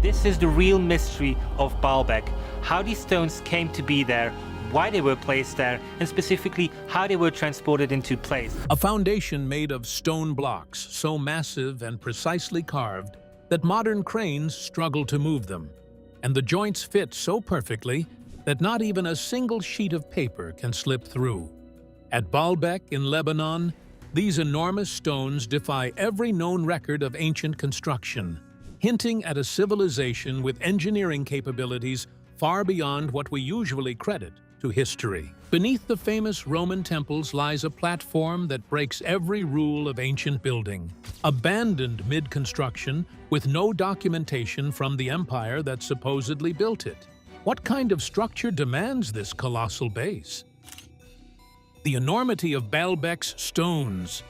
This is the real mystery of Baalbek, how these stones came to be there, why they were placed there, and specifically how they were transported into place. A foundation made of stone blocks so massive and precisely carved that modern cranes struggle to move them, and the joints fit so perfectly that not even a single sheet of paper can slip through. At Baalbek in Lebanon, these enormous stones defy every known record of ancient construction, hinting at a civilization with engineering capabilities far beyond what we usually credit to history. Beneath the famous Roman temples lies a platform that breaks every rule of ancient building, abandoned mid-construction with no documentation from the empire that supposedly built it. What kind of structure demands this colossal base? The enormity of Baalbek's stones.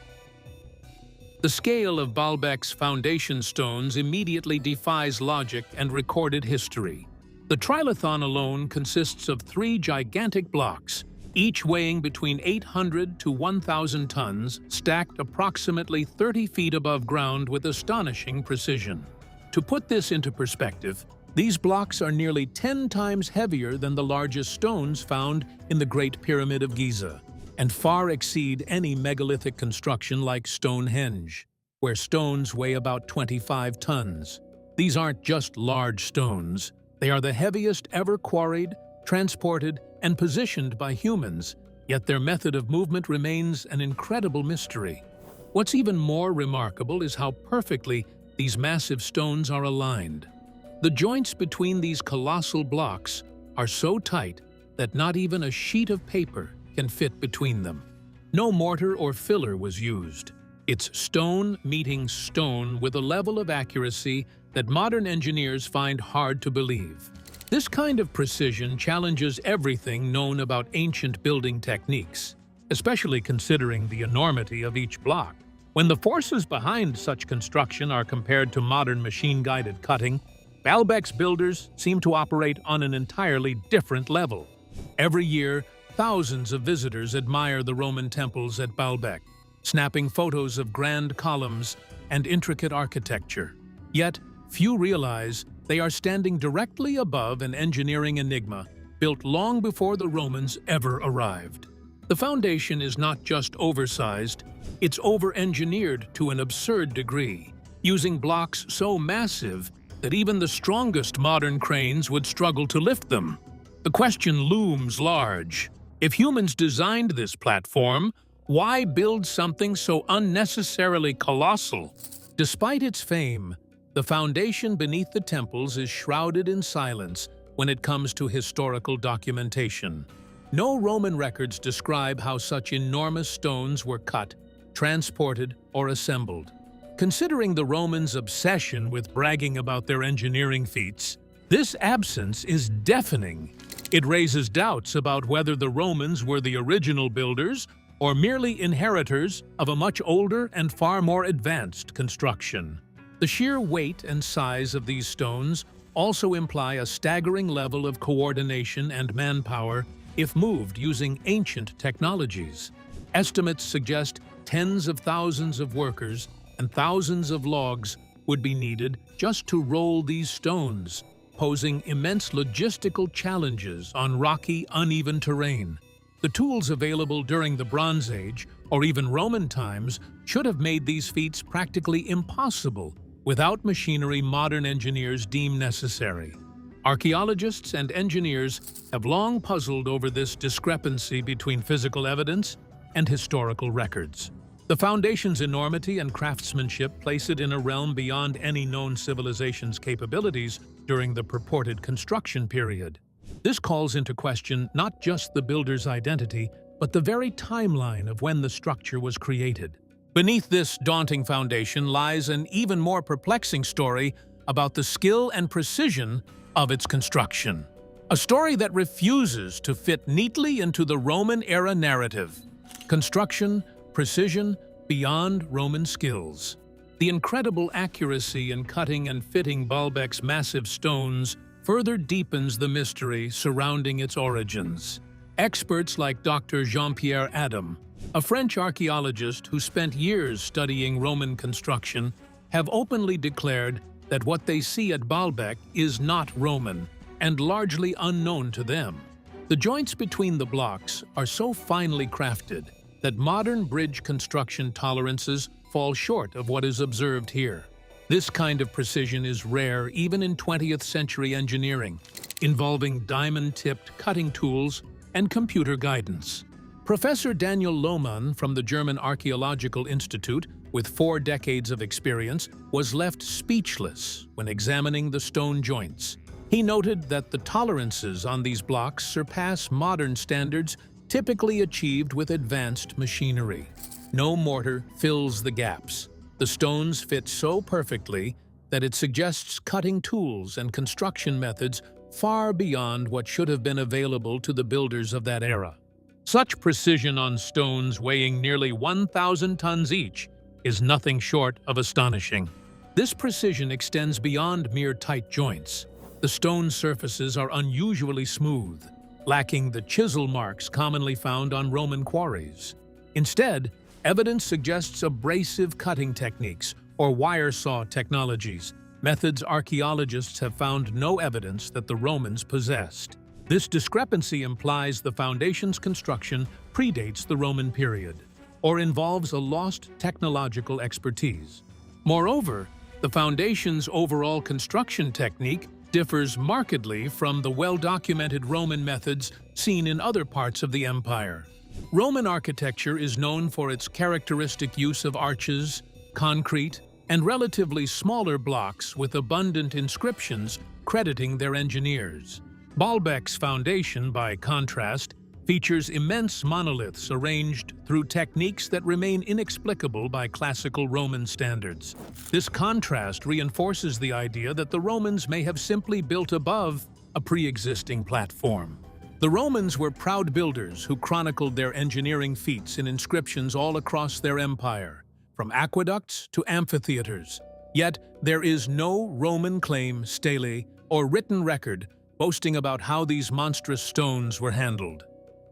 The scale of Baalbek's foundation stones immediately defies logic and recorded history. The trilithon alone consists of 3 gigantic blocks, each weighing between 800 to 1,000 tons, stacked approximately 30 feet above ground with astonishing precision. To put this into perspective, these blocks are nearly 10 times heavier than the largest stones found in the Great Pyramid of Giza, and far exceed any megalithic construction like Stonehenge, where stones weigh about 25 tons. These aren't just large stones. They are the heaviest ever quarried, transported, and positioned by humans, yet their method of movement remains an incredible mystery. What's even more remarkable is how perfectly these massive stones are aligned. The joints between these colossal blocks are so tight that not even a sheet of paper can fit between them. No mortar or filler was used. It's stone meeting stone with a level of accuracy that modern engineers find hard to believe. This kind of precision challenges everything known about ancient building techniques, especially considering the enormity of each block. When the forces behind such construction are compared to modern machine-guided cutting, Baalbek's builders seem to operate on an entirely different level. Every year, thousands of visitors admire the Roman temples at Baalbek, snapping photos of grand columns and intricate architecture. Yet, few realize they are standing directly above an engineering enigma built long before the Romans ever arrived. The foundation is not just oversized, it's over-engineered to an absurd degree, using blocks so massive that even the strongest modern cranes would struggle to lift them. The question looms large. If humans designed this platform, why build something so unnecessarily colossal? Despite its fame, the foundation beneath the temples is shrouded in silence when it comes to historical documentation. No Roman records describe how such enormous stones were cut, transported, or assembled. Considering the Romans' obsession with bragging about their engineering feats, this absence is deafening. It raises doubts about whether the Romans were the original builders or merely inheritors of a much older and far more advanced construction. The sheer weight and size of these stones also imply a staggering level of coordination and manpower if moved using ancient technologies. Estimates suggest tens of thousands of workers and thousands of logs would be needed just to roll these stones, posing immense logistical challenges on rocky, uneven terrain. The tools available during the Bronze Age, or even Roman times, should have made these feats practically impossible without machinery modern engineers deem necessary. Archaeologists and engineers have long puzzled over this discrepancy between physical evidence and historical records. The foundation's enormity and craftsmanship place it in a realm beyond any known civilization's capabilities during the purported construction period. This calls into question not just the builder's identity, but the very timeline of when the structure was created. Beneath this daunting foundation lies an even more perplexing story about the skill and precision of its construction. A story that refuses to fit neatly into the Roman-era narrative. Construction, precision, beyond Roman skills. The incredible accuracy in cutting and fitting Baalbek's massive stones further deepens the mystery surrounding its origins. Experts like Dr. Jean-Pierre Adam, a French archaeologist who spent years studying Roman construction, have openly declared that what they see at Baalbek is not Roman and largely unknown to them. The joints between the blocks are so finely crafted that modern bridge construction tolerances fall short of what is observed here. This kind of precision is rare even in 20th century engineering, involving diamond-tipped cutting tools and computer guidance. Professor Daniel Lohmann from the German Archaeological Institute, with 4 decades of experience, was left speechless when examining the stone joints. He noted that the tolerances on these blocks surpass modern standards typically achieved with advanced machinery. No mortar fills the gaps. The stones fit so perfectly that it suggests cutting tools and construction methods far beyond what should have been available to the builders of that era. Such precision on stones weighing nearly 1,000 tons each is nothing short of astonishing. This precision extends beyond mere tight joints. The stone surfaces are unusually smooth, lacking the chisel marks commonly found on Roman quarries. Instead, evidence suggests abrasive cutting techniques or wire saw technologies, methods archaeologists have found no evidence that the Romans possessed. This discrepancy implies the foundation's construction predates the Roman period, or involves a lost technological expertise. Moreover, the foundation's overall construction technique differs markedly from the well-documented Roman methods seen in other parts of the empire. Roman architecture is known for its characteristic use of arches, concrete, and relatively smaller blocks with abundant inscriptions crediting their engineers. Baalbek's foundation, by contrast, features immense monoliths arranged through techniques that remain inexplicable by classical Roman standards. This contrast reinforces the idea that the Romans may have simply built above a pre-existing platform. The Romans were proud builders who chronicled their engineering feats in inscriptions all across their empire, from aqueducts to amphitheaters. Yet, there is no Roman claim, stele, or written record boasting about how these monstrous stones were handled.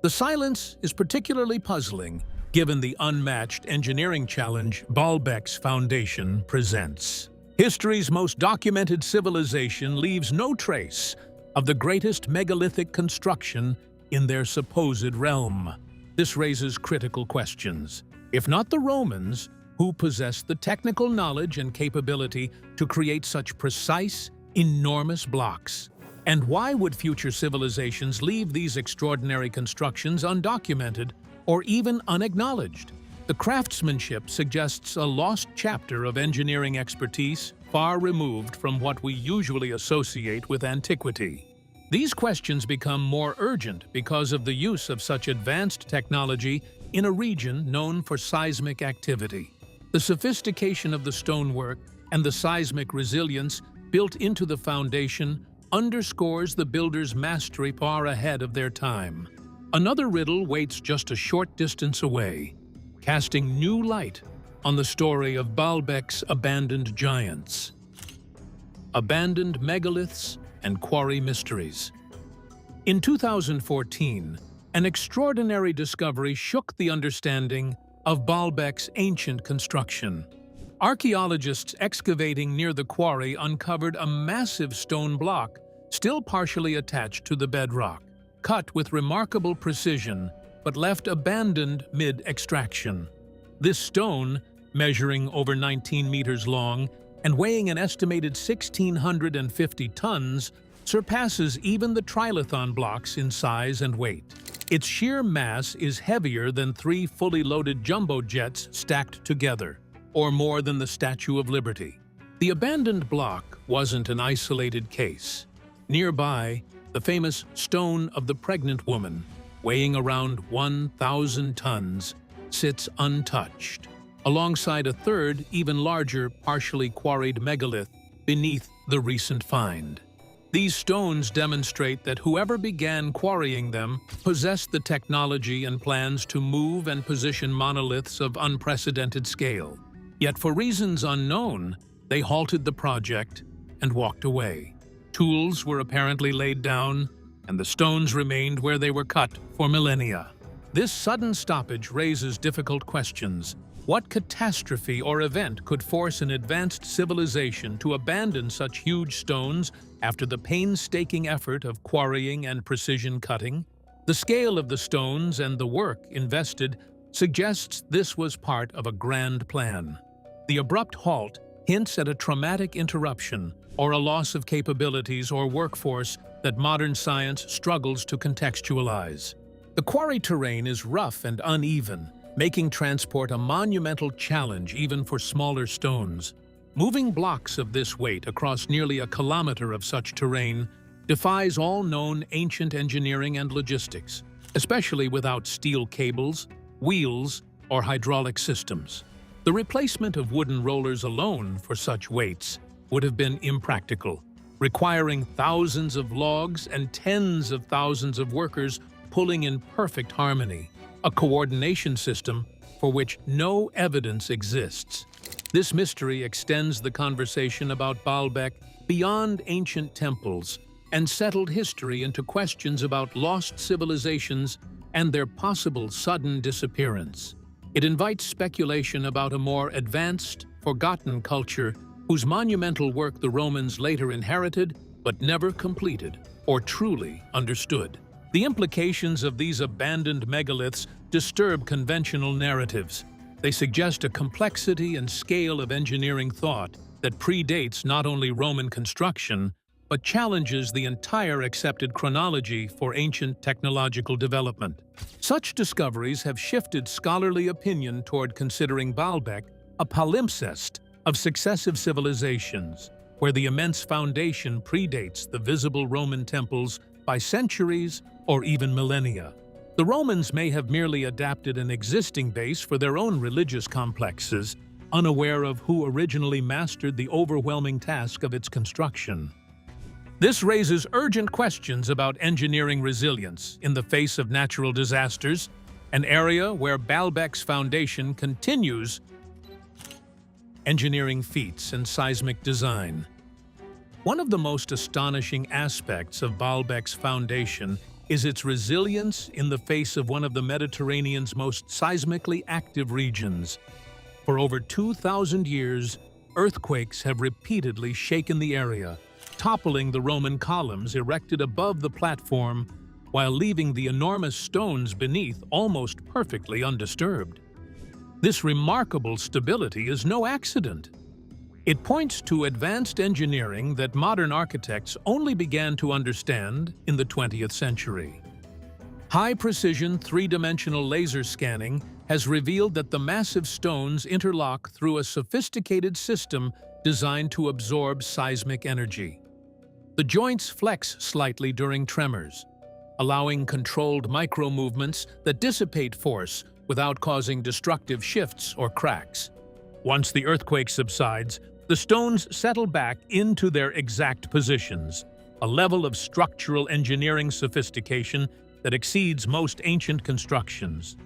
The silence is particularly puzzling, given the unmatched engineering challenge Baalbek's foundation presents. History's most documented civilization leaves no trace of the greatest megalithic construction in their supposed realm. This raises critical questions. If not the Romans, who possessed the technical knowledge and capability to create such precise, enormous blocks? And why would future civilizations leave these extraordinary constructions undocumented or even unacknowledged? The craftsmanship suggests a lost chapter of engineering expertise far removed from what we usually associate with antiquity. These questions become more urgent because of the use of such advanced technology in a region known for seismic activity. The sophistication of the stonework and the seismic resilience built into the foundation underscores the builders' mastery far ahead of their time. Another riddle waits just a short distance away, casting new light on the story of Baalbek's abandoned giants. Abandoned megaliths and quarry mysteries. In 2014, an extraordinary discovery shook the understanding of Baalbek's ancient construction. Archaeologists excavating near the quarry uncovered a massive stone block still partially attached to the bedrock, cut with remarkable precision but left abandoned mid-extraction. This stone, measuring over 19 meters long and weighing an estimated 1,650 tons, surpasses even the trilithon blocks in size and weight. Its sheer mass is heavier than 3 fully loaded jumbo jets stacked together, or more than the Statue of Liberty. The abandoned block wasn't an isolated case. Nearby, the famous Stone of the Pregnant Woman, weighing around 1,000 tons, sits untouched, alongside a third, even larger, partially quarried megalith beneath the recent find. These stones demonstrate that whoever began quarrying them possessed the technology and plans to move and position monoliths of unprecedented scale. Yet for reasons unknown, they halted the project and walked away. Tools were apparently laid down, and the stones remained where they were cut for millennia. This sudden stoppage raises difficult questions. What catastrophe or event could force an advanced civilization to abandon such huge stones after the painstaking effort of quarrying and precision cutting? The scale of the stones and the work invested suggests this was part of a grand plan. The abrupt halt hints at a traumatic interruption or a loss of capabilities or workforce that modern science struggles to contextualize. The quarry terrain is rough and uneven, making transport a monumental challenge even for smaller stones. Moving blocks of this weight across nearly a kilometer of such terrain defies all known ancient engineering and logistics, especially without steel cables, wheels, or hydraulic systems. The replacement of wooden rollers alone for such weights would have been impractical, requiring thousands of logs and tens of thousands of workers pulling in perfect harmony, a coordination system for which no evidence exists. This mystery extends the conversation about Baalbek beyond ancient temples and settled history into questions about lost civilizations and their possible sudden disappearance. It invites speculation about a more advanced, forgotten culture whose monumental work the Romans later inherited but never completed or truly understood. The implications of these abandoned megaliths disturb conventional narratives. They suggest a complexity and scale of engineering thought that predates not only Roman construction, but challenges the entire accepted chronology for ancient technological development. Such discoveries have shifted scholarly opinion toward considering Baalbek a palimpsest of successive civilizations, where the immense foundation predates the visible Roman temples by centuries or even millennia. The Romans may have merely adapted an existing base for their own religious complexes, unaware of who originally mastered the overwhelming task of its construction. This raises urgent questions about engineering resilience in the face of natural disasters, an area where Baalbek's foundation continues engineering feats and seismic design. One of the most astonishing aspects of Baalbek's foundation is its resilience in the face of one of the Mediterranean's most seismically active regions. For over 2,000 years, earthquakes have repeatedly shaken the area, toppling the Roman columns erected above the platform while leaving the enormous stones beneath almost perfectly undisturbed. This remarkable stability is no accident. It points to advanced engineering that modern architects only began to understand in the 20th century. High-precision three-dimensional laser scanning has revealed that the massive stones interlock through a sophisticated system designed to absorb seismic energy. The joints flex slightly during tremors, allowing controlled micro-movements that dissipate force without causing destructive shifts or cracks. Once the earthquake subsides, the stones settle back into their exact positions, a level of structural engineering sophistication that exceeds most ancient constructions.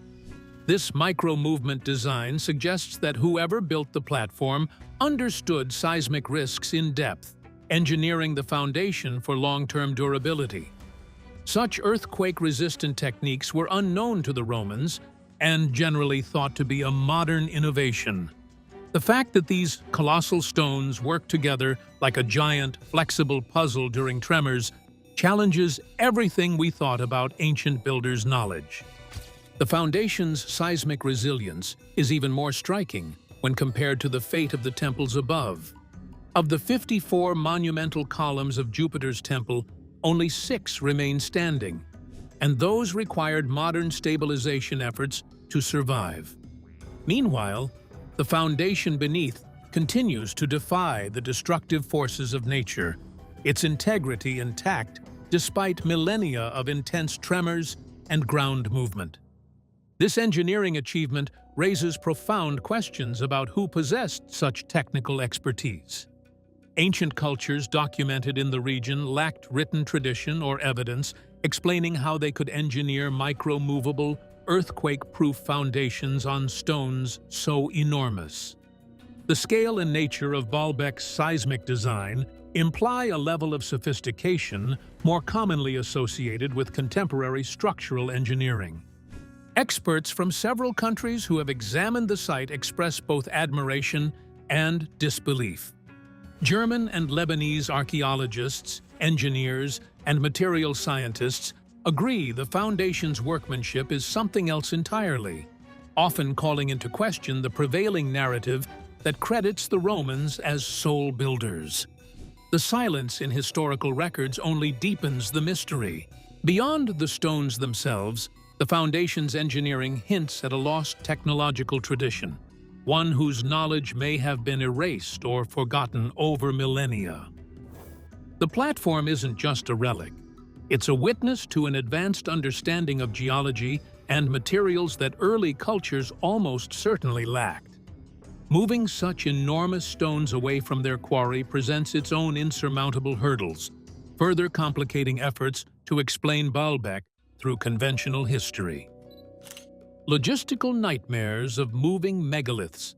This micro-movement design suggests that whoever built the platform understood seismic risks in depth, engineering the foundation for long-term durability. Such earthquake-resistant techniques were unknown to the Romans and generally thought to be a modern innovation. The fact that these colossal stones work together like a giant, flexible puzzle during tremors challenges everything we thought about ancient builders' knowledge. The foundation's seismic resilience is even more striking when compared to the fate of the temples above. Of the 54 monumental columns of Jupiter's temple, only 6 remain standing, and those required modern stabilization efforts to survive. Meanwhile, the foundation beneath continues to defy the destructive forces of nature, its integrity intact despite millennia of intense tremors and ground movement. This engineering achievement raises profound questions about who possessed such technical expertise. Ancient cultures documented in the region lacked written tradition or evidence explaining how they could engineer micro-movable, earthquake-proof foundations on stones so enormous. The scale and nature of Baalbek's seismic design imply a level of sophistication more commonly associated with contemporary structural engineering. Experts from several countries who have examined the site express both admiration and disbelief. German and Lebanese archaeologists, engineers, and material scientists agree the foundation's workmanship is something else entirely, often calling into question the prevailing narrative that credits the Romans as sole builders. The silence in historical records only deepens the mystery. Beyond the stones themselves, the foundation's engineering hints at a lost technological tradition, one whose knowledge may have been erased or forgotten over millennia. The platform isn't just a relic. It's a witness to an advanced understanding of geology and materials that early cultures almost certainly lacked. Moving such enormous stones away from their quarry presents its own insurmountable hurdles, further complicating efforts to explain Baalbek through conventional history. Logistical nightmares of moving megaliths.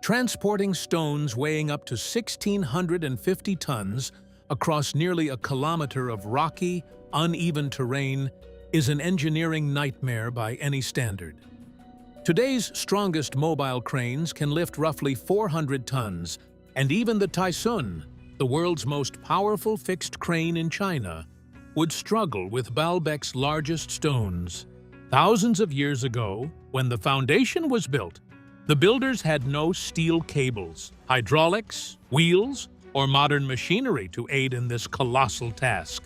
Transporting stones weighing up to 1,650 tons across nearly a kilometer of rocky, uneven terrain is an engineering nightmare by any standard. Today's strongest mobile cranes can lift roughly 400 tons, and even the Tyson, the world's most powerful fixed crane in China, would struggle with Baalbek's largest stones. Thousands of years ago, when the foundation was built, the builders had no steel cables, hydraulics, wheels, or modern machinery to aid in this colossal task.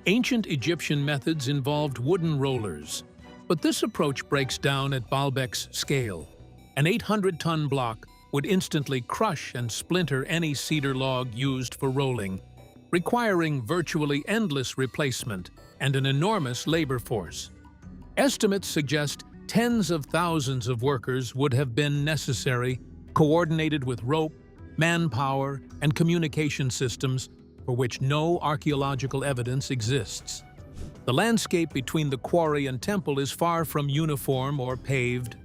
Ancient Egyptian methods involved wooden rollers, but this approach breaks down at Baalbek's scale. An 800-ton block would instantly crush and splinter any cedar log used for rolling, requiring virtually endless replacement and an enormous labor force. Estimates suggest tens of thousands of workers would have been necessary, coordinated with rope, manpower, and communication systems for which no archaeological evidence exists. The landscape between the quarry and temple is far from uniform or paved,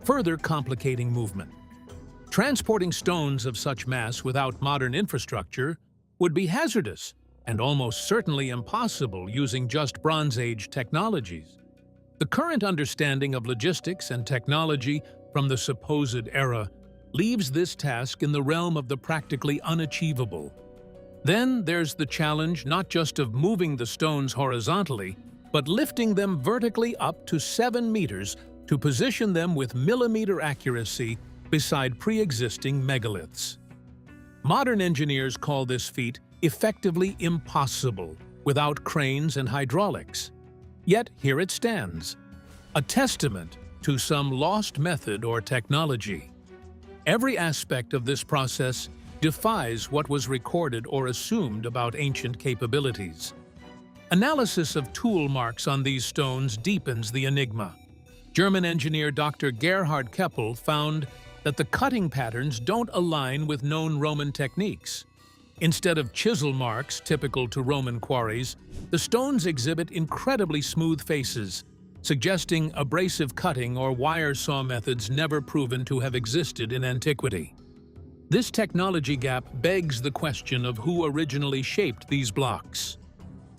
further complicating movement. Transporting stones of such mass without modern infrastructure would be hazardous and almost certainly impossible using just Bronze Age technologies. The current understanding of logistics and technology from the supposed era leaves this task in the realm of the practically unachievable. Then there's the challenge not just of moving the stones horizontally, but lifting them vertically up to 7 meters to position them with millimeter accuracy beside pre-existing megaliths. Modern engineers call this feat effectively impossible without cranes and hydraulics. Yet here it stands, a testament to some lost method or technology. Every aspect of this process defies what was recorded or assumed about ancient capabilities. Analysis of tool marks on these stones deepens the enigma. German engineer Dr. Gerhard Keppel found that the cutting patterns don't align with known Roman techniques. Instead of chisel marks typical to Roman quarries, the stones exhibit incredibly smooth faces, suggesting abrasive cutting or wire saw methods never proven to have existed in antiquity. This technology gap begs the question of who originally shaped these blocks.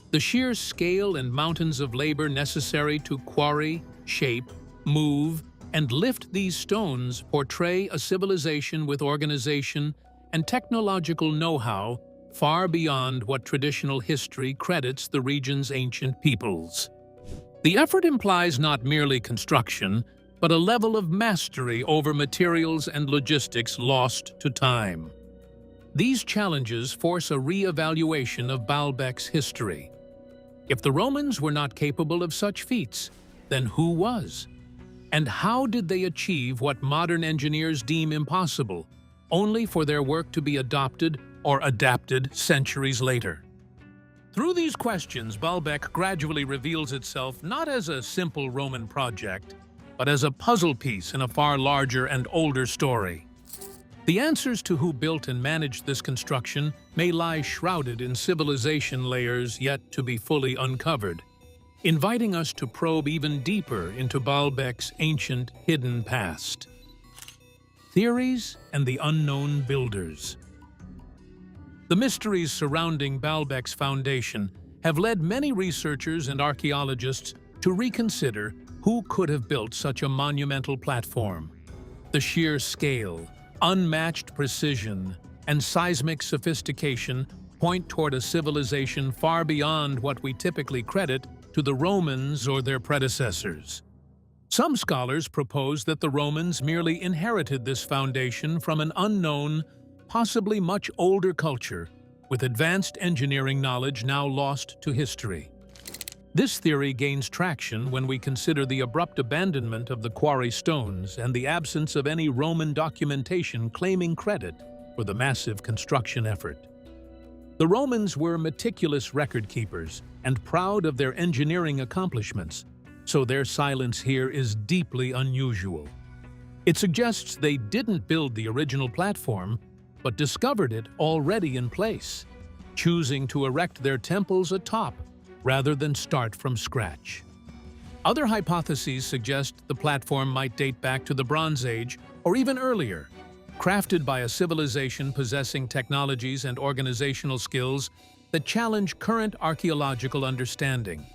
The sheer scale and mountains of labor necessary to quarry, shape, move, and lift these stones portray a civilization with organization and technological know-how far beyond what traditional history credits the region's ancient peoples. The effort implies not merely construction, but a level of mastery over materials and logistics lost to time. These challenges force a re-evaluation of Baalbek's history. If the Romans were not capable of such feats, then who was? And how did they achieve what modern engineers deem impossible, only for their work to be adopted or adapted centuries later? Through these questions, Baalbek gradually reveals itself not as a simple Roman project, but as a puzzle piece in a far larger and older story. The answers to who built and managed this construction may lie shrouded in civilization layers yet to be fully uncovered, inviting us to probe even deeper into Baalbek's ancient, hidden past. Theories and the unknown builders. The mysteries surrounding Baalbek's foundation have led many researchers and archaeologists to reconsider who could have built such a monumental platform. The sheer scale, unmatched precision, and seismic sophistication point toward a civilization far beyond what we typically credit to the Romans or their predecessors. Some scholars propose that the Romans merely inherited this foundation from an unknown, possibly much older culture, with advanced engineering knowledge now lost to history. This theory gains traction when we consider the abrupt abandonment of the quarry stones and the absence of any Roman documentation claiming credit for the massive construction effort. The Romans were meticulous record-keepers and proud of their engineering accomplishments, so their silence here is deeply unusual. It suggests they didn't build the original platform, but discovered it already in place, choosing to erect their temples atop rather than start from scratch. Other hypotheses suggest the platform might date back to the Bronze Age or even earlier, crafted by a civilization possessing technologies and organizational skills that challenge current archaeological understanding.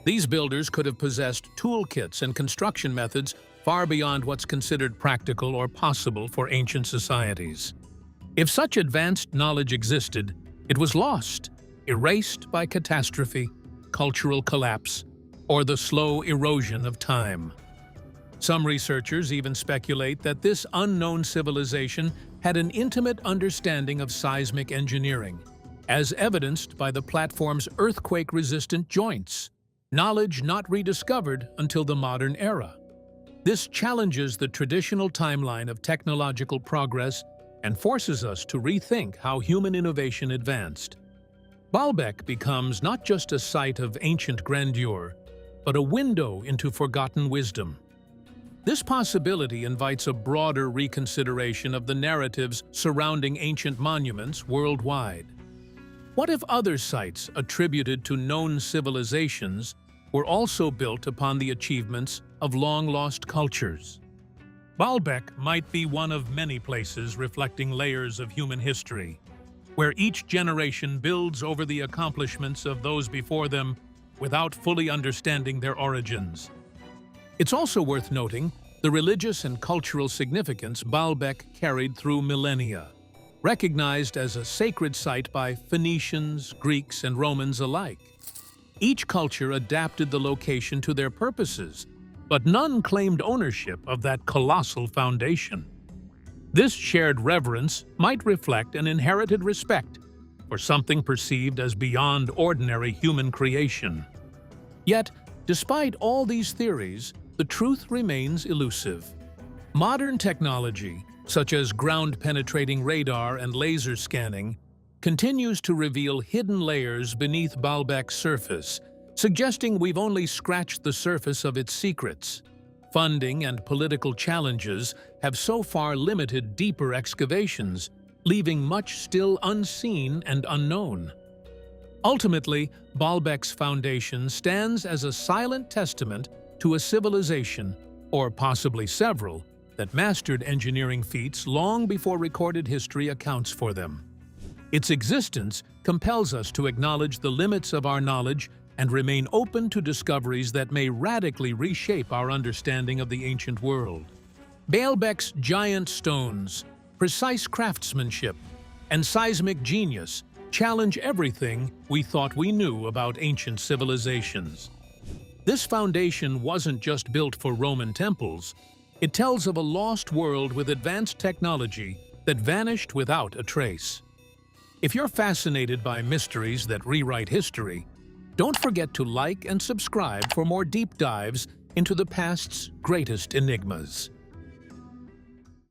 These builders could have possessed toolkits and construction methods far beyond what's considered practical or possible for ancient societies. If such advanced knowledge existed, it was lost, erased by catastrophe, cultural collapse, or the slow erosion of time. Some researchers even speculate that this unknown civilization had an intimate understanding of seismic engineering, as evidenced by the platform's earthquake-resistant joints, knowledge not rediscovered until the modern era. This challenges the traditional timeline of technological progress and forces us to rethink how human innovation advanced. Baalbek becomes not just a site of ancient grandeur, but a window into forgotten wisdom. This possibility invites a broader reconsideration of the narratives surrounding ancient monuments worldwide. What if other sites attributed to known civilizations were also built upon the achievements of long-lost cultures? Baalbek might be one of many places reflecting layers of human history, where each generation builds over the accomplishments of those before them without fully understanding their origins. It's also worth noting the religious and cultural significance Baalbek carried through millennia, recognized as a sacred site by Phoenicians, Greeks, and Romans alike. Each culture adapted the location to their purposes, but none claimed ownership of that colossal foundation. This shared reverence might reflect an inherited respect for something perceived as beyond ordinary human creation. Yet, despite all these theories, the truth remains elusive. Modern technology, such as ground-penetrating radar and laser scanning, continues to reveal hidden layers beneath Baalbek's surface, suggesting we've only scratched the surface of its secrets. Funding and political challenges have so far limited deeper excavations, leaving much still unseen and unknown. Ultimately, Baalbek's foundation stands as a silent testament to a civilization, or possibly several, that mastered engineering feats long before recorded history accounts for them. Its existence compels us to acknowledge the limits of our knowledge and remain open to discoveries that may radically reshape our understanding of the ancient world. Baalbek's giant stones, precise craftsmanship, and seismic genius challenge everything we thought we knew about ancient civilizations. This foundation wasn't just built for Roman temples. It tells of a lost world with advanced technology that vanished without a trace. If you're fascinated by mysteries that rewrite history, don't forget to like and subscribe for more deep dives into the past's greatest enigmas.